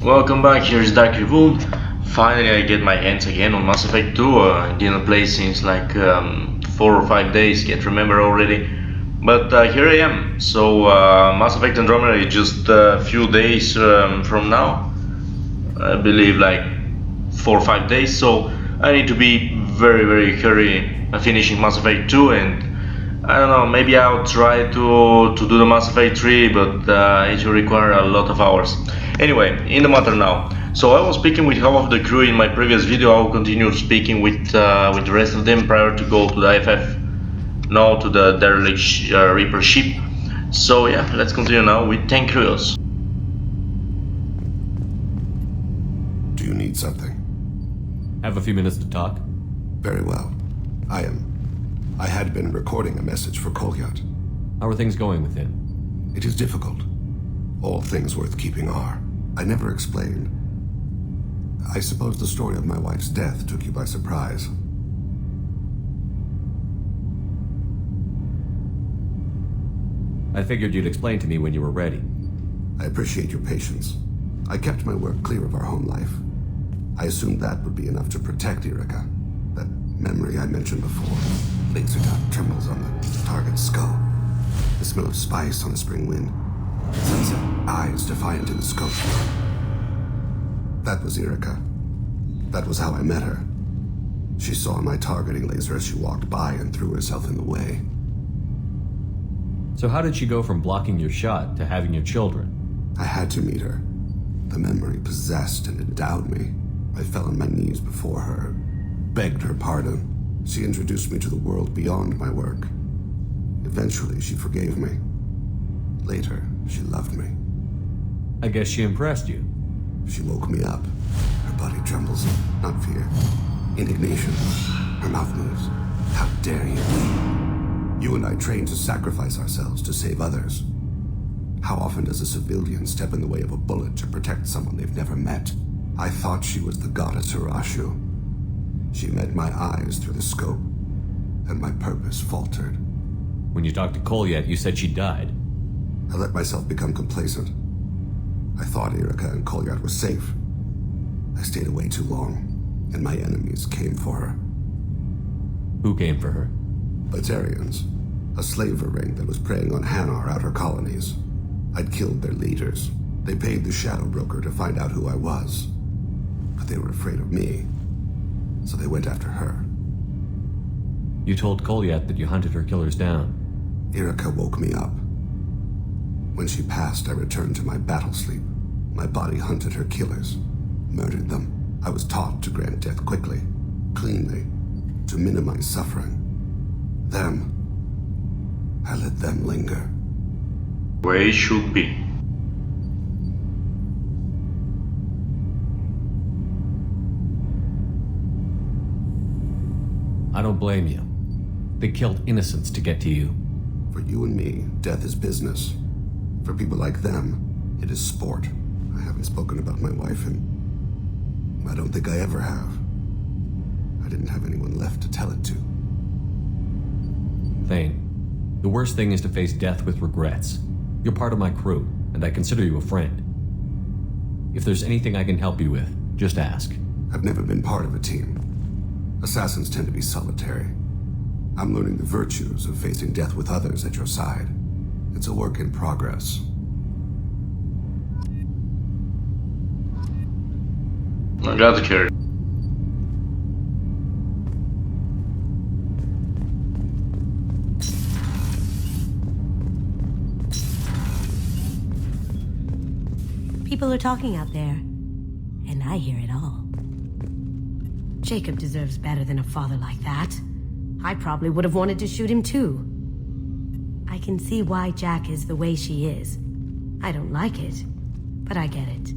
Welcome back, here's Dark Revolt. Finally I get my hands again on Mass Effect 2. I didn't play since like 4 or 5 days, can't remember already. But here I am. So Mass Effect Andromeda is just a few days from now. I believe like 4 or 5 days, so I need to be very hurry finishing Mass Effect 2, and I don't know, maybe I'll try to do the Mass Effect 3, but it will require a lot of hours. Anyway, in the matter now. So I was speaking with half of the crew in my previous video. I will continue speaking with the rest of them prior to go to the IFF, now to the derelict Reaper ship. So yeah, let's continue now with 10 crews. Do you need something? Have a few minutes to talk? Very well. I had been recording a message for Kolyat. How are things going with him? It is difficult. All things worth keeping are. I never explained. I suppose the story of my wife's death took you by surprise. I figured you'd explain to me when you were ready. I appreciate your patience. I kept my work clear of our home life. I assumed that would be enough to protect Erica. That memory I mentioned before. Laser dot trembles on the target's skull. The smell of spice on a spring wind. Sunset eyes defiant in the scope. That was Erica. That was how I met her. She saw my targeting laser as she walked by and threw herself in the way. So how did she go from blocking your shot to having your children? I had to meet her. The memory possessed and endowed me. I fell on my knees before her, begged her pardon. She introduced me to the world beyond my work. Eventually, she forgave me. Later, she loved me. I guess she impressed you. She woke me up. Her body trembles, not fear. Indignation. Her mouth moves. How dare you? You and I trained to sacrifice ourselves to save others. How often does a civilian step in the way of a bullet to protect someone they've never met? I thought she was the goddess Urashu. She met my eyes through the scope, and my purpose faltered. When you talked to Kolyat, you said she died. I let myself become complacent. I thought Erica and Kolyat were safe. I stayed away too long, and my enemies came for her. Who came for her? Batarians, a slaver ring that was preying on Hanar outer colonies. I'd killed their leaders. They paid the shadow broker to find out who I was. But they were afraid of me, so they went after her. You told Kolyat that you hunted her killers down. Erica woke me up. When she passed, I returned to my battle sleep. My body hunted her killers, murdered them. I was taught to grant death quickly, cleanly, to minimize suffering. I let them linger. Where it should be. I don't blame you. They killed innocents to get to you. For you and me, death is business. For people like them, it is sport. I haven't spoken about my wife, and I don't think I ever have. I didn't have anyone left to tell it to. Thane, the worst thing is to face death with regrets. You're part of my crew, and I consider you a friend. If there's anything I can help you with, just ask. I've never been part of a team. Assassins tend to be solitary. I'm learning the virtues of facing death with others at your side. It's a work in progress. I got to hear. People are talking out there, and I hear it all. Jacob deserves better than a father like that. I probably would have wanted to shoot him too. I can see why Jack is the way she is. I don't like it, but I get it.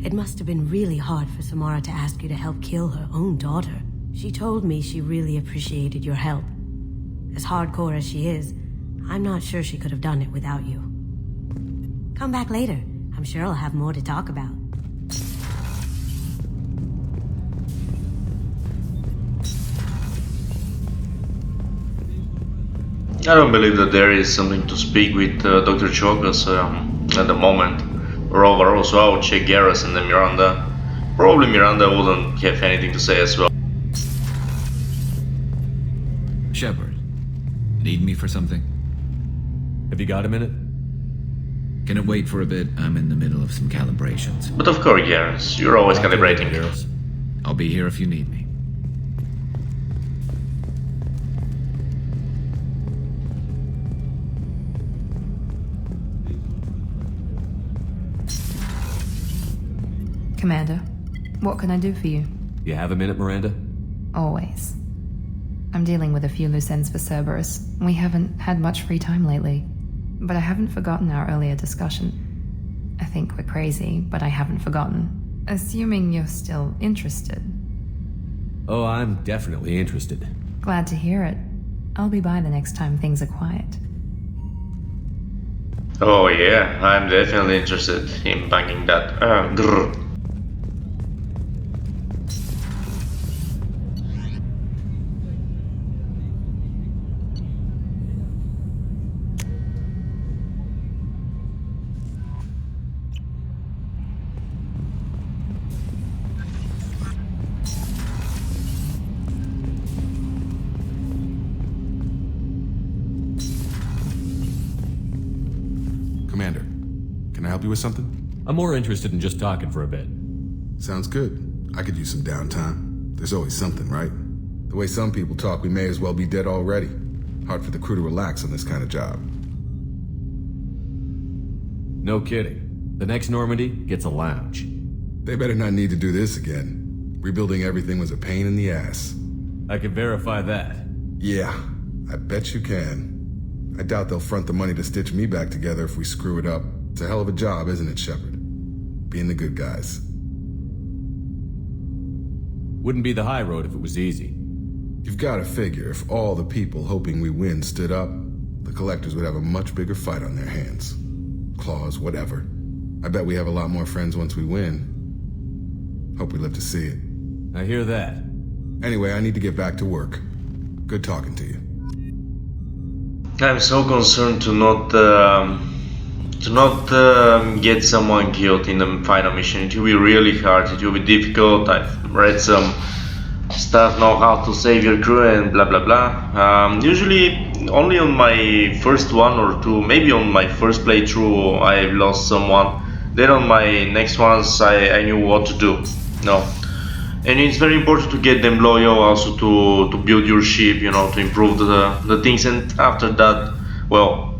It must have been really hard for Samara to ask you to help kill her own daughter. She told me she really appreciated your help. As hardcore as she is, I'm not sure she could have done it without you. Come back later. I'm sure I'll have more to talk about. I don't believe that there is something to speak with Dr. Chokas at the moment. Rover, also I would check Garrus and then Miranda. Probably Miranda wouldn't have anything to say as well. Shepard, need me for something? Have you got a minute? Can it wait for a bit? I'm in the middle of some calibrations. But of course, Garrus, you're always calibrating. Garrus. I'll be here if you need me. Commander, what can I do for you? You have a minute, Miranda? Always. I'm dealing with a few loose ends for Cerberus. We haven't had much free time lately. But I haven't forgotten our earlier discussion. I think we're crazy, but I haven't forgotten. Assuming you're still interested. Oh, I'm definitely interested. Glad to hear it. I'll be by the next time things are quiet. Oh yeah, I'm definitely interested in banging that. Grr. Commander, can I help you with something? I'm more interested in just talking for a bit. Sounds good. I could use some downtime. There's always something, right? The way some people talk, we may as well be dead already. Hard for the crew to relax on this kind of job. No kidding. The next Normandy gets a lounge. They better not need to do this again. Rebuilding everything was a pain in the ass. I can verify that. Yeah, I bet you can. I doubt they'll front the money to stitch me back together if we screw it up. It's a hell of a job, isn't it, Shepard? Being the good guys. Wouldn't be the high road if it was easy. You've got to figure if all the people hoping we win stood up, the collectors would have a much bigger fight on their hands. Claws, whatever. I bet we have a lot more friends once we win. Hope we live to see it. I hear that. Anyway, I need to get back to work. Good talking to you. I'm so concerned to not get someone killed in the final mission. It will be really hard. It will be difficult. I've read some stuff now how to save your crew and blah blah blah. Usually only on my first one or two, maybe on my first playthrough I've lost someone. Then on my next ones I knew what to do. No. And it's very important to get them loyal, also to build your ship, you know, to improve the things, and after that, well,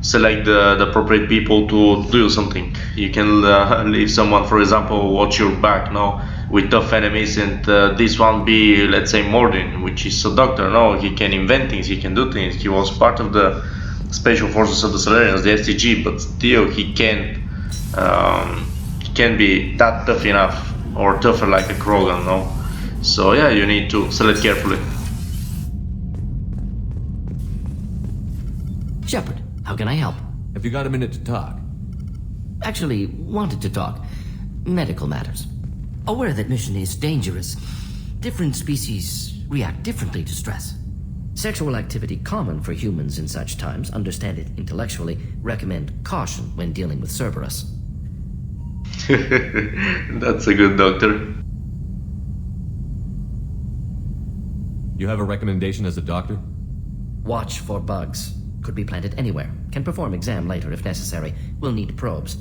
select the appropriate people to do something. You can leave someone, for example, watch your back, no, with tough enemies, and this one be, let's say, Mordin, which is a doctor, no, he can invent things, he can do things, he was part of the special forces of the Solarians, the STG, but still he can't be that tough enough, or tougher like a Krogan, no? So yeah, you need to select carefully. Shepard, how can I help? Have you got a minute to talk? Actually, wanted to talk. Medical matters. Aware that mission is dangerous. Different species react differently to stress. Sexual activity common for humans in such times. Understand it intellectually. Recommend caution when dealing with Cerberus. That's a good doctor. You have a recommendation as a doctor? Watch for bugs. Could be planted anywhere. Can perform exam later if necessary. Will need probes.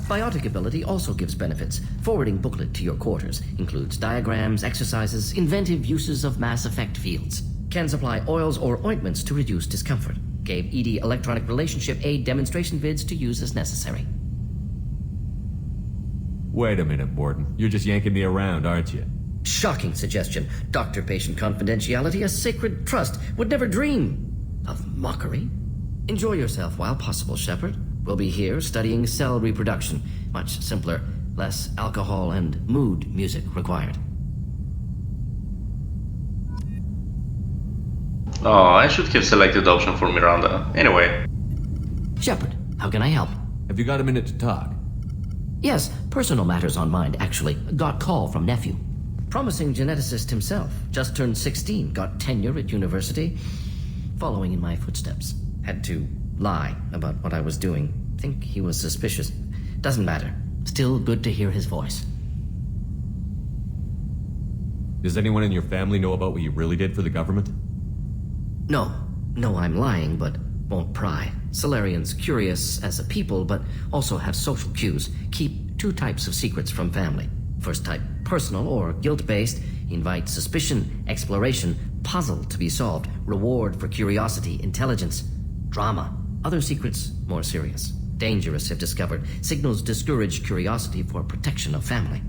Biotic ability also gives benefits. Forwarding booklet to your quarters. Includes diagrams, exercises, inventive uses of mass effect fields. Can supply oils or ointments to reduce discomfort. Gave ED electronic relationship aid demonstration vids to use as necessary. Wait a minute, Morden. You're just yanking me around, aren't you? Shocking suggestion. Doctor-patient confidentiality, a sacred trust. Would never dream of mockery. Enjoy yourself while possible, Shepard. We'll be here studying cell reproduction. Much simpler, less alcohol and mood music required. Oh, I should have selected the option for Miranda. Anyway. Shepard, how can I help? Have you got a minute to talk? Yes, personal matters on mind, actually. Got call from nephew. Promising geneticist himself. Just turned 16, got tenure at university. Following in my footsteps. Had to lie about what I was doing. Think he was suspicious. Doesn't matter. Still good to hear his voice. Does anyone in your family know about what you really did for the government? No. No, I'm lying, but won't pry. Solarians curious as a people, but also have social cues. Keep two types of secrets from family. First type, personal or guilt-based. Invite suspicion, exploration, puzzle to be solved, reward for curiosity, intelligence, drama. Other secrets, more serious. Dangerous if discovered. Signals discourage curiosity for protection of family.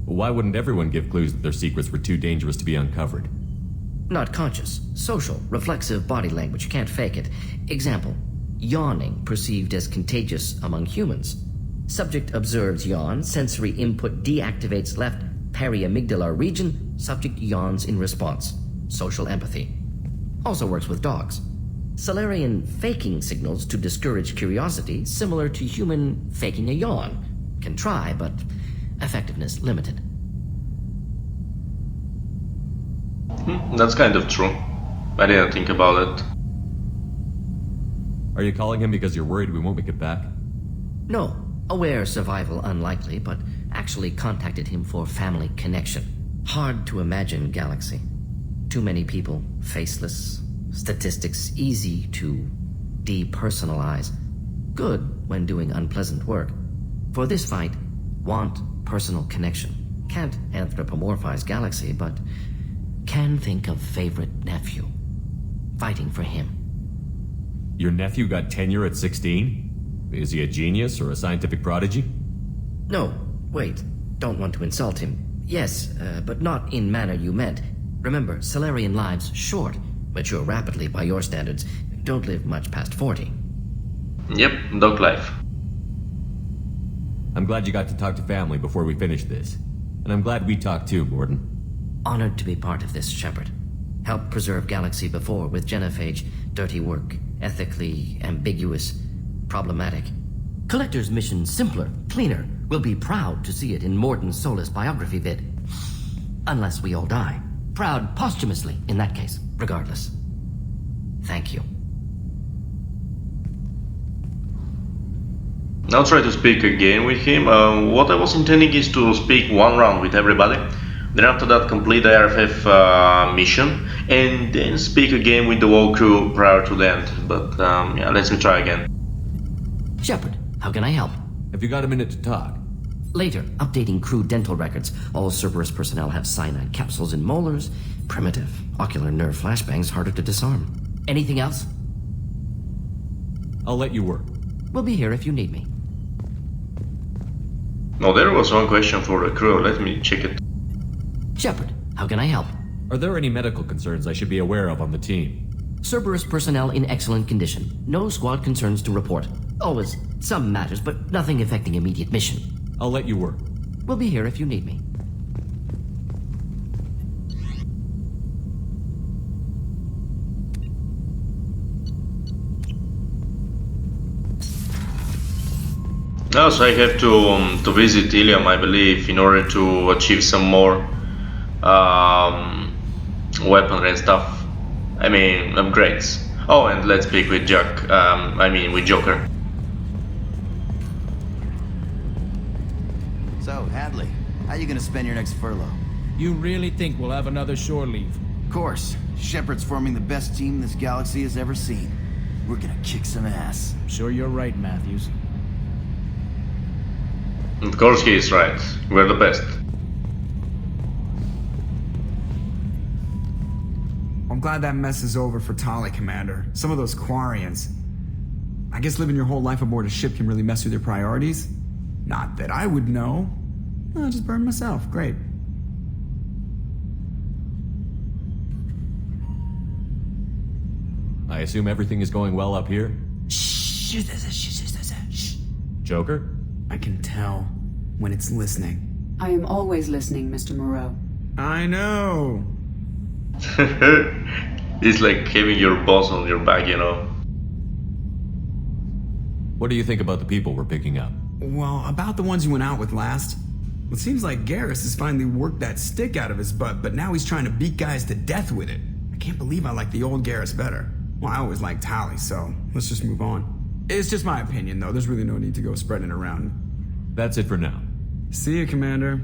Why wouldn't everyone give clues that their secrets were too dangerous to be uncovered? Not conscious. Social, reflexive body language. Can't fake it. Example. Yawning perceived as contagious among humans. Subject observes yawn. Sensory input deactivates left periamygdalar region. Subject yawns in response. Social empathy. Also works with dogs. Solarian faking signals to discourage curiosity, similar to human faking a yawn. Can try, but effectiveness limited. That's kind of true. I didn't think about it. Are you calling him because you're worried we won't make it back? No. Aware survival unlikely, but actually contacted him for family connection. Hard to imagine galaxy. Too many people, faceless. Statistics easy to depersonalize. Good when doing unpleasant work. For this fight, want personal connection. Can't anthropomorphize galaxy, but can think of favorite nephew. Fighting for him. Your nephew got tenure at 16? Is he a genius or a scientific prodigy? No, wait. Don't want to insult him. Yes, but not in manner you meant. Remember, Solarian lives short. Mature rapidly by your standards. Don't live much past 40. Yep, dog life. I'm glad you got to talk to family before we finish this. And I'm glad we talked too, Gordon. Honored to be part of this, Shepard. Helped preserve Galaxy before with genophage. Dirty work. Ethically ambiguous. Problematic. Collector's mission simpler, cleaner. We'll be proud to see it in Morden Solis biography vid. Unless we all die. Proud posthumously, in that case, regardless. Thank you. I'll try to speak again with him. What I was intending is to speak one round with everybody. Then after that complete the RFF mission. And then speak again with the whole crew prior to the end. But yeah, let's try again. Shepard, how can I help? Have you got a minute to talk? Later, updating crew dental records. All Cerberus personnel have cyanide capsules in molars. Primitive. Ocular nerve flashbangs harder to disarm. Anything else? I'll let you work. We'll be here if you need me. No, there was one question for the crew. Let me check it. Shepard, how can I help? Are there any medical concerns I should be aware of on the team? Cerberus personnel in excellent condition. No squad concerns to report. Always some matters, but nothing affecting immediate mission. I'll let you work. We'll be here if you need me. Now, so I have to visit Ilium, I believe, in order to achieve some more weaponry and stuff. I mean, upgrades. Oh, and let's speak with Jack. With Joker. So, Hadley, how you gonna spend your next furlough? You really think we'll have another shore leave? Of course. Shepard's forming the best team this galaxy has ever seen. We're gonna kick some ass. I'm sure you're right, Matthews. Of course he is right. We're the best. I'm glad that mess is over for Tali, Commander. Some of those Quarians. I guess living your whole life aboard a ship can really mess with your priorities. Not that I would know. I'll just burn myself. Great. I assume everything is going well up here? Shh. Joker? I can tell when it's listening. I am always listening, Mr. Moreau. I know. It's like having your boss on your back, you know. What do you think about the people we're picking up? Well, about the ones you went out with last. It seems like Garrus has finally worked that stick out of his butt, but now he's trying to beat guys to death with it. I can't believe I like the old Garrus better. Well, I always liked Tali, so let's just move on. It's just my opinion, though. There's really no need to go spreading it around. That's it for now. See you, Commander.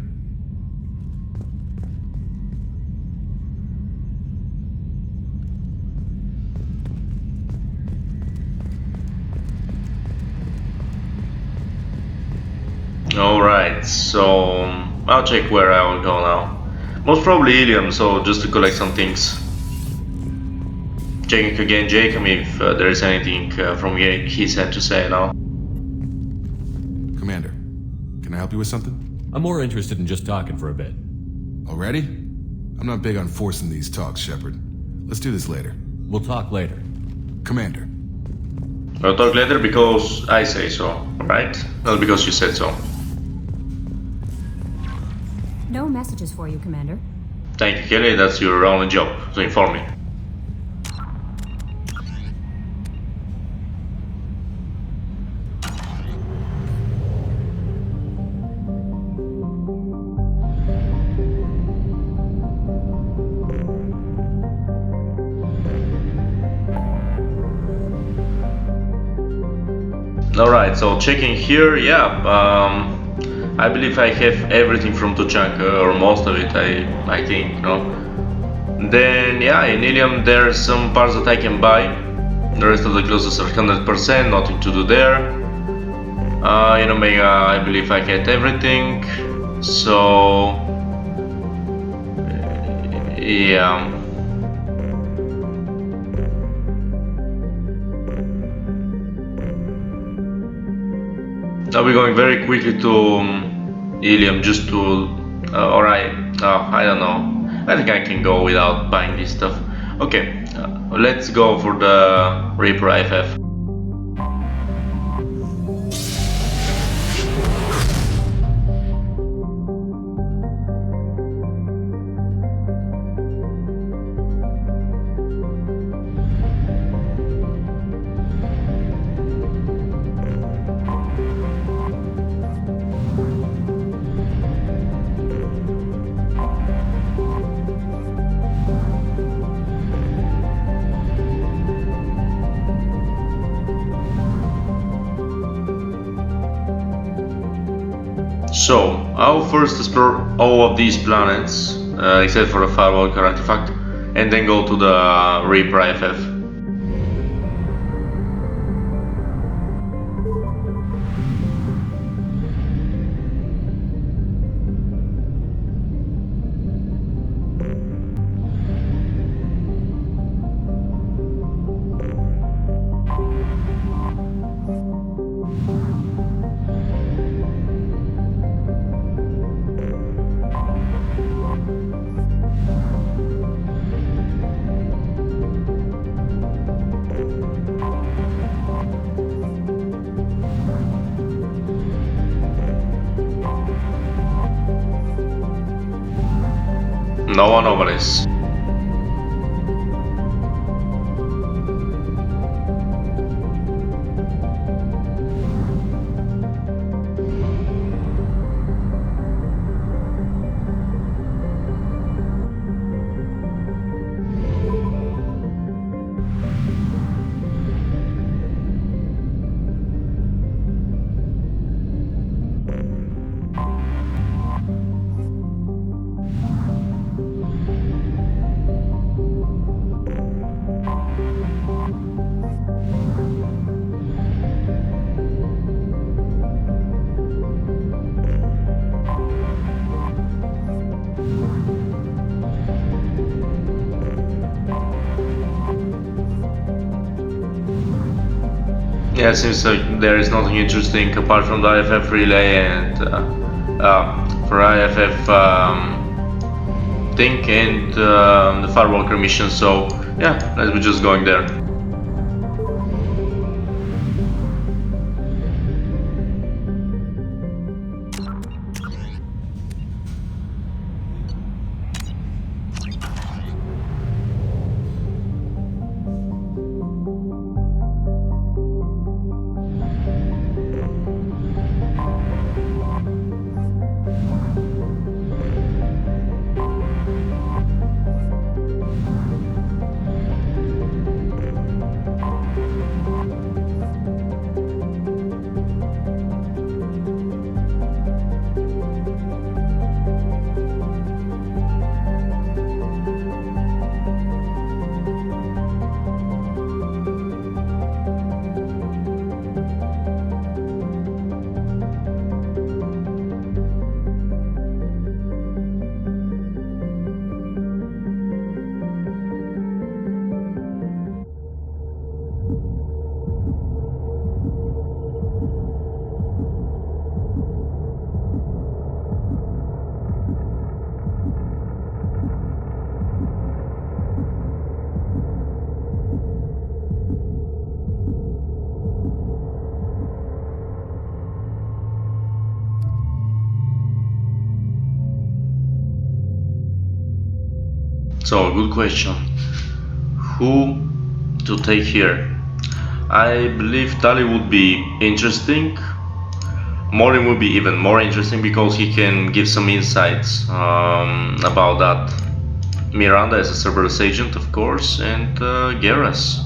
Alright, so I'll check where I will go now. Most probably Ilium, so just to collect some things. Checking again Jacob if there is anything from his end to say now. Commander, can I help you with something? I'm more interested in just talking for a bit. Already? I'm not big on forcing these talks, Shepard. Let's do this later. We'll talk later. Commander. We'll talk later because I say so, right? Not because you said so. No messages for you, Commander. Thank you, Kelly. That's your only job, to inform me. Alright, so checking here, yeah, I believe I have everything from Tuchanka, or most of it, I think, no? Then, yeah, in Ilium there's some parts that I can buy. The rest of the closes are 100%, nothing to do there. In Omega, I believe I get everything, so... yeah. I'll be going very quickly to Ilium just to, or I don't know. I think I can go without buying this stuff. Okay, let's go for the Reaper IFF. So, I'll first explore all of these planets, except for the Firewalker artifact, and then go to the Reaper IFF. No one over this. Yeah, it seems like there is nothing interesting apart from the IFF relay and for IFF thing and the Firewalker mission, so yeah, let's be just going there. So, good question. Who to take here? I believe Tali would be interesting. Morin would be even more interesting because he can give some insights about that. Miranda is a Cerberus agent, of course, and Garrus,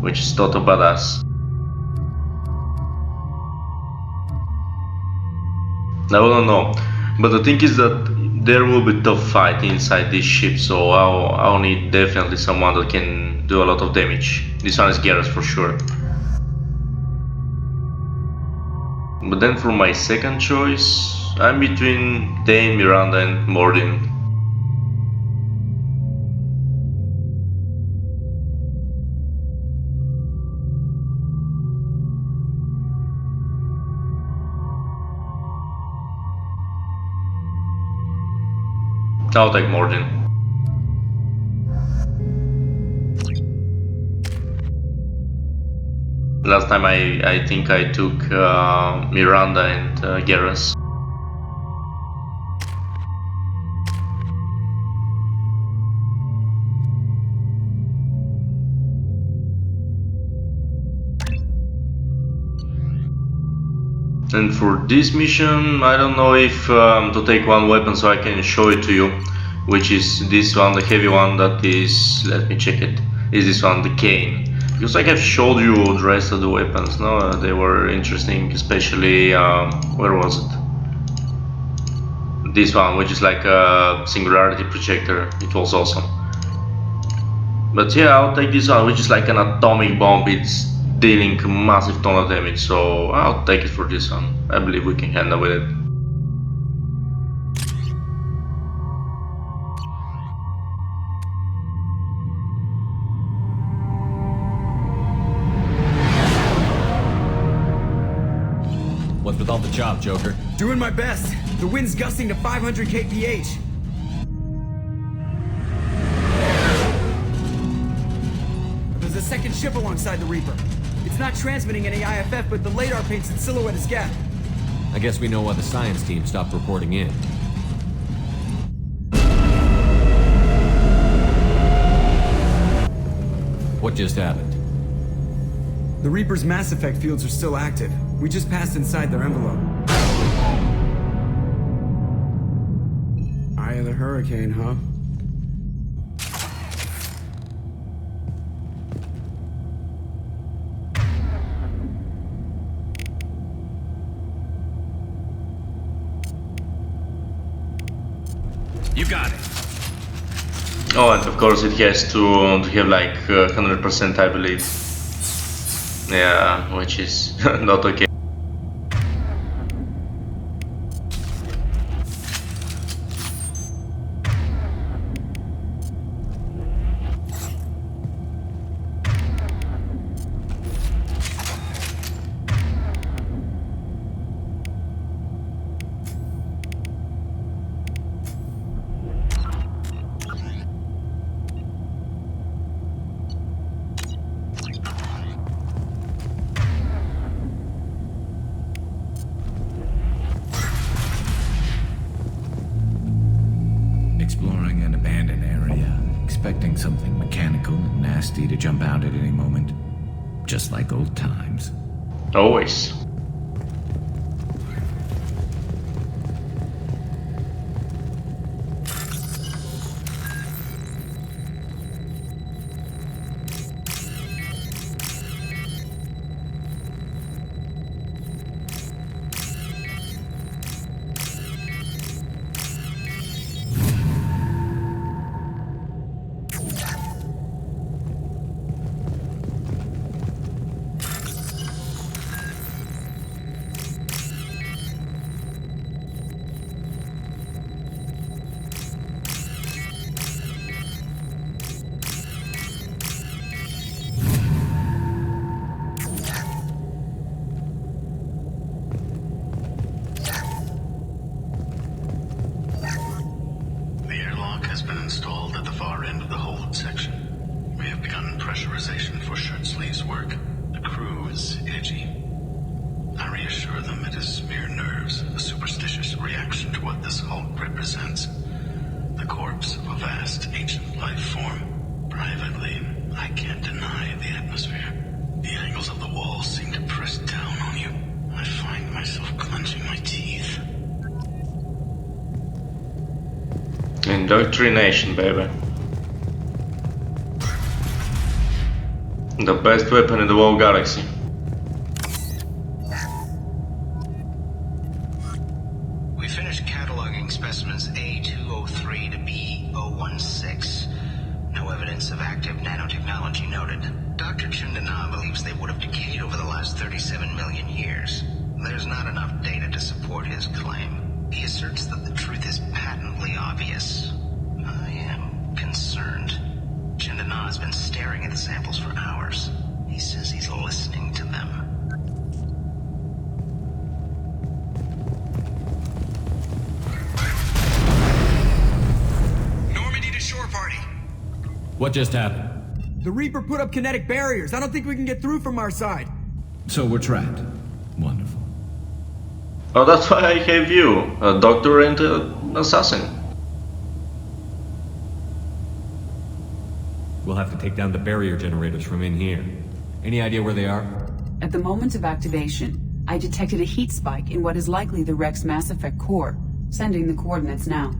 which is total badass. I don't know, but the thing is that there will be tough fight inside this ship, so I'll need definitely someone that can do a lot of damage. This one is Garrus for sure. But then for my second choice, I'm between Dane, Miranda and Mordin. I'll take Mordin. Last time I think I took Miranda and Garrus. And for this mission, I don't know if to take one weapon so I can show it to you, which is this one, the heavy one that is, let me check it, is this one, the cane. Because I have showed you the rest of the weapons, no? They were interesting, especially, where was it? This one, which is like a singularity projector, it was awesome. But yeah, I'll take this one, which is like an atomic bomb, it's dealing a massive ton of damage, so I'll take it for this one. I believe we can handle with it. What's with all the chop, Joker? Doing my best. The wind's gusting to 500 kph. There's a second ship alongside the Reaper. It's not transmitting any IFF, but the radar paints its silhouette as Geth. I guess we know why the science team stopped reporting in. What just happened? The Reaper's Mass Effect fields are still active. We just passed inside their envelope. Eye of the Hurricane, huh? You got it. Oh, and of course it has to have like 100%, I believe. Yeah, which is not okay. Exploring an abandoned area, expecting something mechanical and nasty to jump out at any moment. Just like old times. Always. pressurization for shirt sleeves work. The crew is edgy. I reassure them it is mere nerves, a superstitious reaction to what this hulk represents. The the corpse of a vast ancient life form. Privately, I can't deny the atmosphere. The angles of the walls seem to press down on you. I find myself clenching my teeth. Indoctrination, baby. The best weapon in the whole galaxy. We finished cataloging specimens A203 to B016. No evidence of active nanotechnology noted. Dr. Chundana believes they would have decayed over the last 37 million years. There's not enough data to support his claim. He asserts that the truth is patently obvious. I am concerned. Chundana has been staring at the samples for hours. He says he's listening to them. Normandy to shore party. What just happened? The Reaper put up kinetic barriers. I don't think we can get through from our side. So we're trapped. Wonderful. Oh, that's why I have you, a doctor and an assassin. We'll have to take down the barrier generators from in here. Any idea where they are? At the moment of activation, I detected a heat spike in what is likely the Rex Mass Effect core, sending the coordinates now.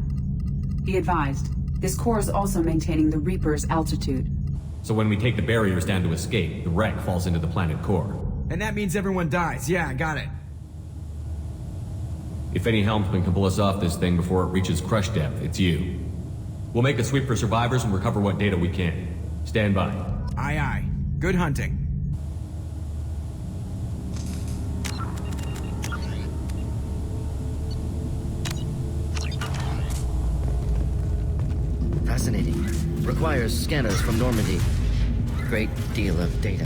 Be advised, this core is also maintaining the Reaper's altitude. So when we take the barriers down to escape, the wreck falls into the planet core. And that means everyone dies. Yeah, I got it. If any helmsman can pull us off this thing before it reaches crush depth, it's you. We'll make a sweep for survivors and recover what data we can. Stand by. Aye, aye. Good hunting. Fascinating. Requires scanners from Normandy. Great deal of data.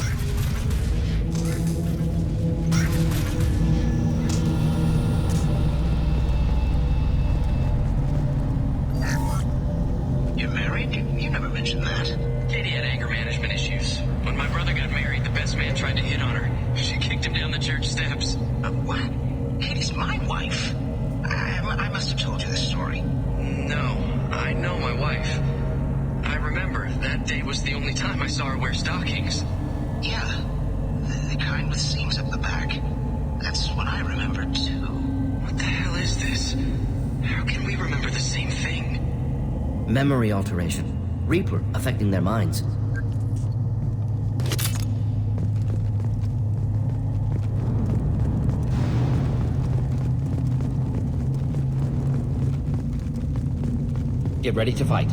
You're married? You never mentioned that. Katie had anger management issues. When my brother got married, the best man tried to hit on her. She kicked him down the church steps. What? Katie's my wife. I must have told you this story. No, I know my wife. I remember that day was the only time I saw her wear stockings. Yeah, the kind with seams up the back. That's what I remember too. What the hell is this? How can we remember the same thing? Memory alteration. Reaper affecting their minds. Get ready to fight.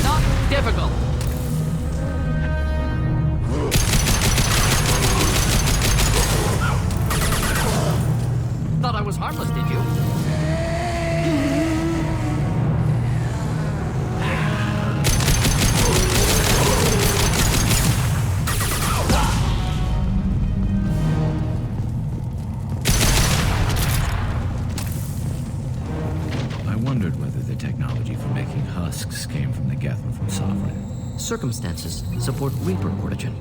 Not difficult. Thought I was harmless, did you? I wondered whether the technology for making husks came from the Getham from Sovereign. Circumstances support Reaper origin.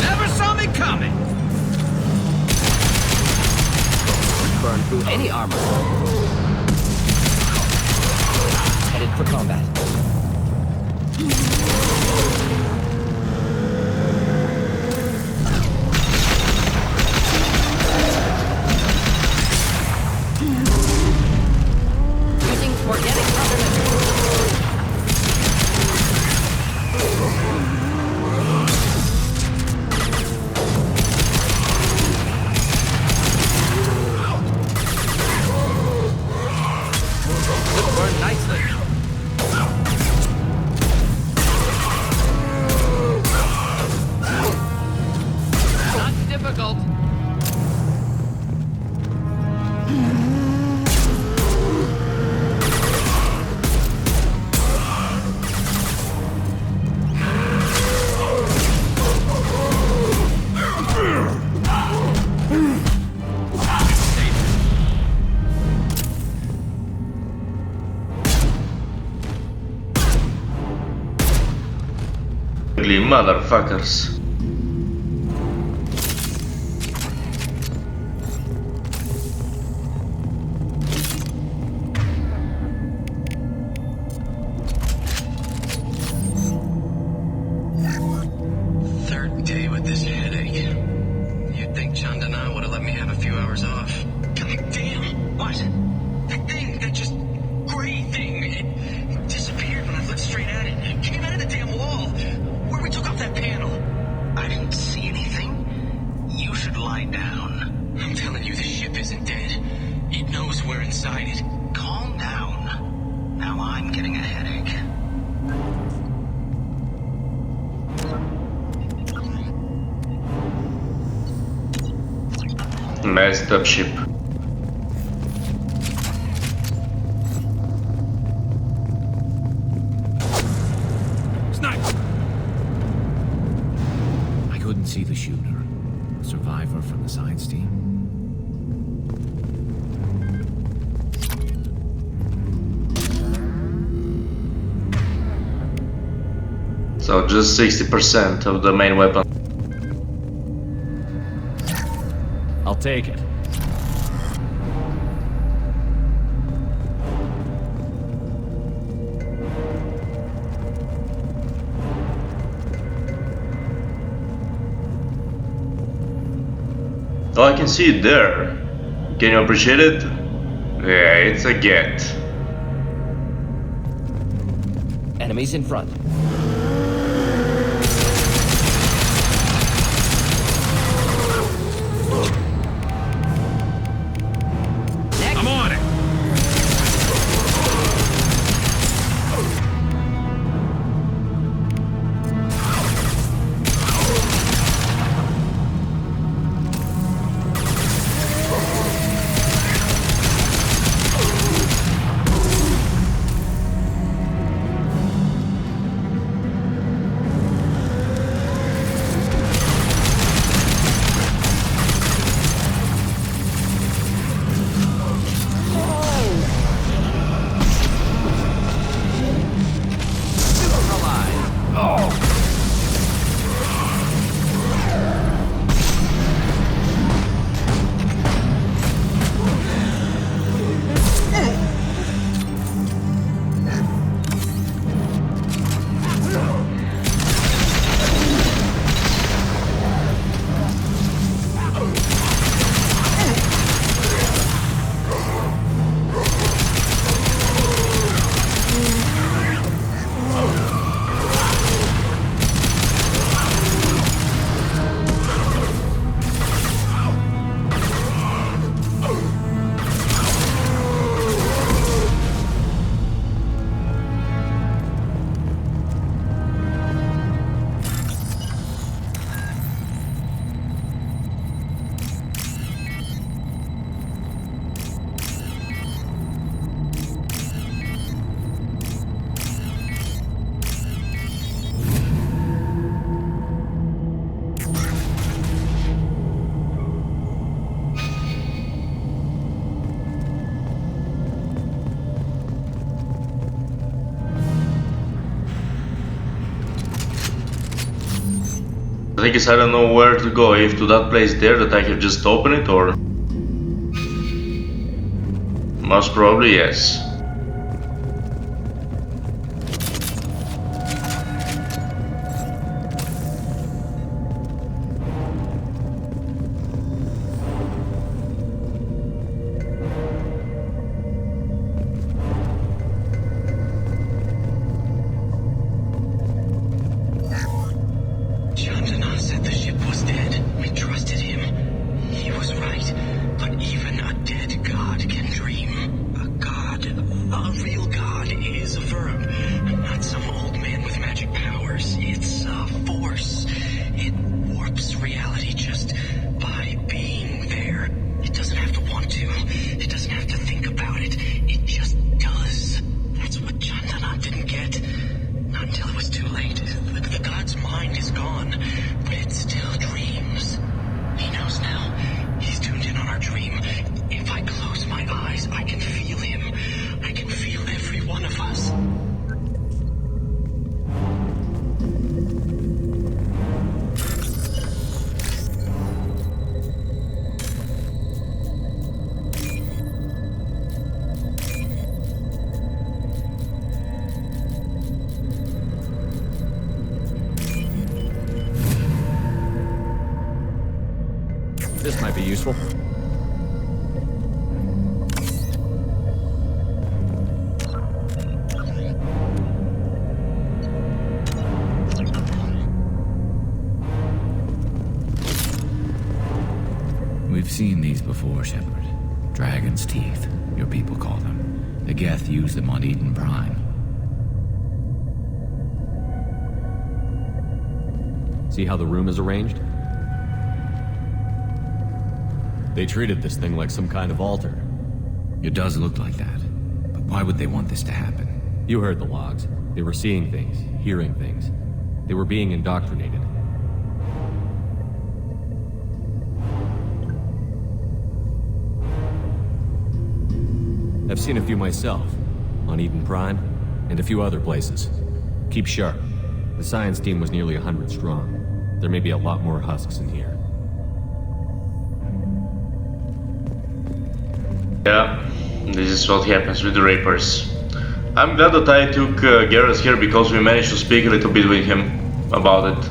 Never saw me coming! Burn through any armor. Headed for combat. Using organic countermeasures. Could burn nicely. Motherfuckers. Third day with this headache. You'd think Chandana would have let me have a few hours off. God damn! What? That thing, that just gray thing. It disappeared when I looked straight at it. It came out of the damn wall. Where we took off that panel. I didn't see anything. You should lie down. I'm telling you, the ship isn't dead. It knows we're inside it. Calm down. Now I'm getting a headache. Messed up ship. Sniper! I couldn't see the shooter. A survivor from the science team. So just 60% of the main weapon. I'll take it. Oh, I can see it there. Can you appreciate it? Yeah, it's a get. Enemies in front. I'm on it! The thing is, I don't know where to go. If to that place there that I can just open it, or... Most probably yes. Chandana said the ship was dead. We trusted him. He was right. But even a dead god can dream. A god useful. We've seen these before, Shepard. Dragon's teeth, your people call them. The Geth use them on Eden Prime. See how the room is arranged? They treated this thing like some kind of altar. It does look like that. But why would they want this to happen? You heard the logs. They were seeing things, hearing things. They were being indoctrinated. I've seen a few myself, on Eden Prime, and a few other places. Keep sharp. The science team was nearly 100 strong. There may be a lot more husks in here. Yeah, this is what happens with the Reapers. I'm glad that I took Garrus here because we managed to speak a little bit with him about it.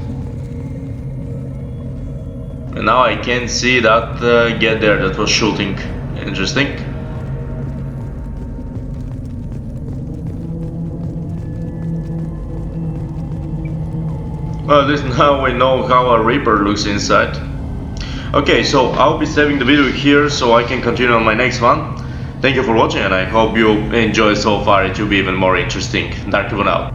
And now I can see that get there that was shooting. Interesting. Well, at least now we know how a Reaper looks inside. Okay, so I'll be saving the video here so I can continue on my next one. Thank you for watching and I hope you enjoyed so far. It will be even more interesting. Dark Even out.